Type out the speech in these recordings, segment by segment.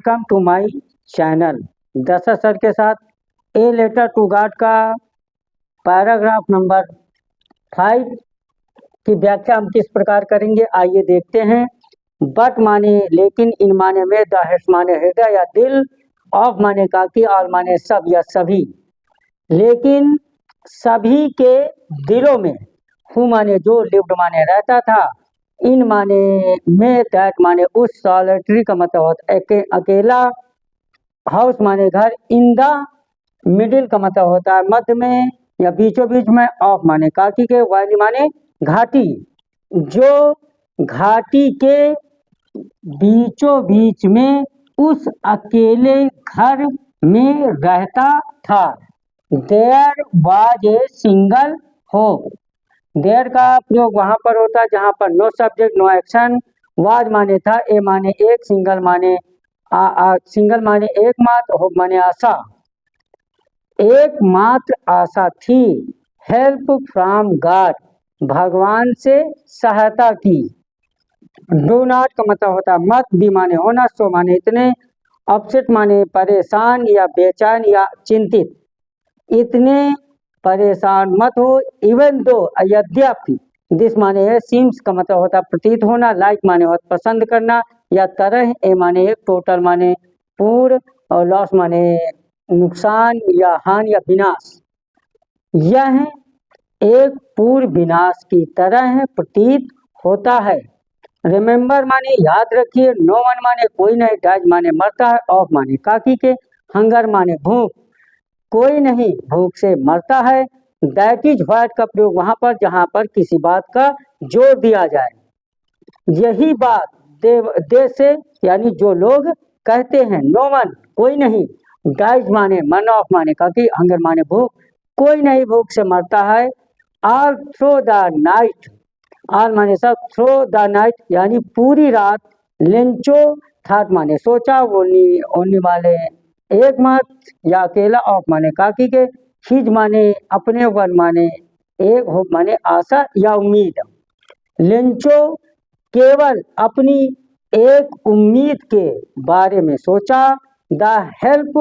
Welcome to my channel Dashrath sir के साथ a letter to God का पैराग्राफ नंबर 5 की व्याख्या हम किस प्रकार करेंगे, आइए देखते हैं। बट माने लेकिन, इन माने में, द हेड्स माने हृदय या दिल, ऑफ माने काकी, ऑल माने सब या सभी। लेकिन सभी के दिलों में, हु माने जो, लिव्ड माने रहता था, इन माने में, दैट माने उस, सॉलिटरी का मतलब होता है अकेला, हाउस माने घर, इन द मिडिल का मतलब होता है मध्य में या बीचों बीच में, ऑफ माने काकी के, वैली माने घाटी, जो घाटी के बीचों बीच में उस अकेले घर में रहता था। There was a single home. There का प्रयोग वहां पर होता है जहां पर no subject no action. Was माने था, ए माने एक, सिंगल माने सिंगल माने एकमात्र, होप माने आशा, एकमात्र आशा थी। हेल्प फ्रॉम गॉड, भगवान से सहायता की। डू नॉट का मतलब होता है मत, बी माने होना, सो माने इतने, अपसेट माने परेशान या बेचैन या चिंतित, इतने परेशान मत हो। इवन दो, यद्यपि, दिस माने है, सीम्स का मतलब होता है प्रतीत होना, लाइक माने होता पसंद करना या तरह, ए माने एक, टोटल माने पूर्ण, और लॉस माने नुकसान या हानि या विनाश। यह एक पूर्ण विनाश की तरह प्रतीत होता है। रिमेंबर माने याद रखिए, नो वन माने कोई नहीं, डाइज माने मरता है, ऑफ माने काकी के, हंगर माने भूख, कोई नहीं भूख से मरता है। दैट इज व्हाट का प्रयोग वहां पर जहां पर किसी बात का जोर दिया जाए। यही बात दे से यानी जो लोग कहते हैं, नो वन कोई नहीं, डाइज माने मन, ऑफ माने काकी, हंगर माने भूख, कोई नहीं भूख से मरता है। All through the night, all माने सब, थ्रू द नाइट यानी पूरी रात, लेंचो थाट माने सोचा, ओनी वाले एक मत या अकेला, ऑफ माने काकी के, हिज माने अपने, वन माने एक, होप माने आशा या उम्मीद। लेंचो केवल अपनी एक उम्मीद के बारे में सोचा। द हेल्प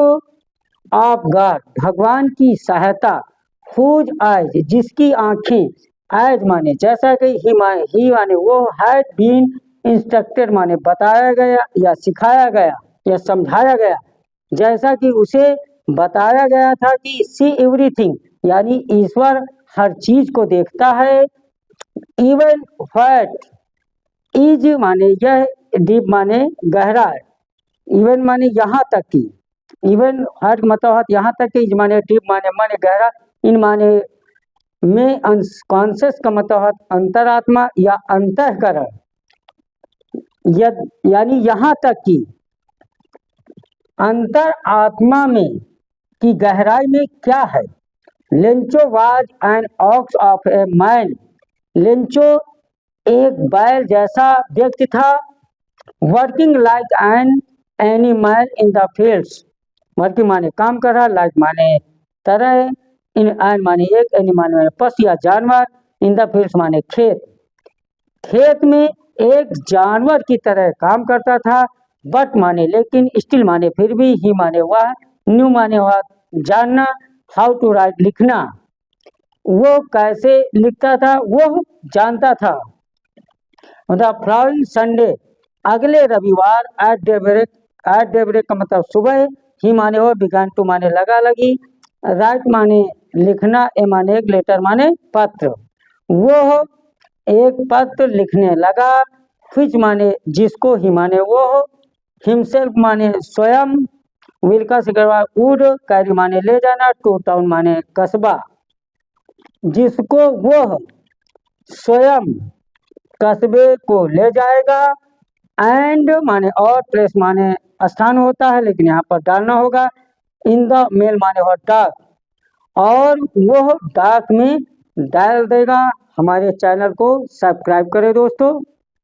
ऑफ गॉड, भगवान की सहायता, हुज आइज जिसकी आंखें, आइज माने जैसा कि, ही माने वो, हैड बीन इंस्ट्रक्टेड माने बताया गया या सिखाया गया या समझाया गया, जैसा कि उसे बताया गया था कि सी एवरीथिंग यानी ईश्वर हर चीज को देखता है। इवन व्हाट इज माने यह, डीप माने गहरा है, इवन माने यहाँ तक की, इवन व्हाट मतलब यहाँ तक कि, इज माने डीप माने गहरा, इन माने में, अनकॉन्शियस का मतलब अंतरात्मा या अंतःकरण, यानी यहाँ तक कि अंतर आत्मा में की गहराई में क्या है। Lencho was an ox of a man, Lencho एक बैल जैसा व्यक्ति था। Working like an animal in the fields, working माने काम कर रहा, लाइक माने तरह, इन एन माने एक, एनिमल माने पशु या जानवर, इन द फील्ड्स माने खेत, खेत में एक जानवर की तरह काम करता था। बट माने लेकिन, स्टिल माने फिर भी, ही माने वह, न्यू माने वह जानना, हाउ टू राइट लिखना, वो कैसे लिखता था वो जानता था। द फॉलोइंग संडे, अगले रविवार, एट डेब्रेक का मतलब सुबह, ही माने वो, बिगन टू माने लगा लगी, राइट माने लिखना, ए माने एक, लेटर माने पत्र, वो एक पत्र लिखने लगा। व्हिच माने जिसको, ही माने वो, हिमसेल्फ माने स्वयं, विल का सिकरवार वुड, कैरी माने ले जाना, टू टाउन माने कस्बा, जिसको वो स्वयं कस्बे को ले जाएगा। एंड माने और, प्लेस माने स्थान होता है लेकिन यहाँ पर डालना होगा। इन द मेल माने हो डाक, और वो डाक में डाल देगा। हमारे चैनल को सब्सक्राइब करें दोस्तों।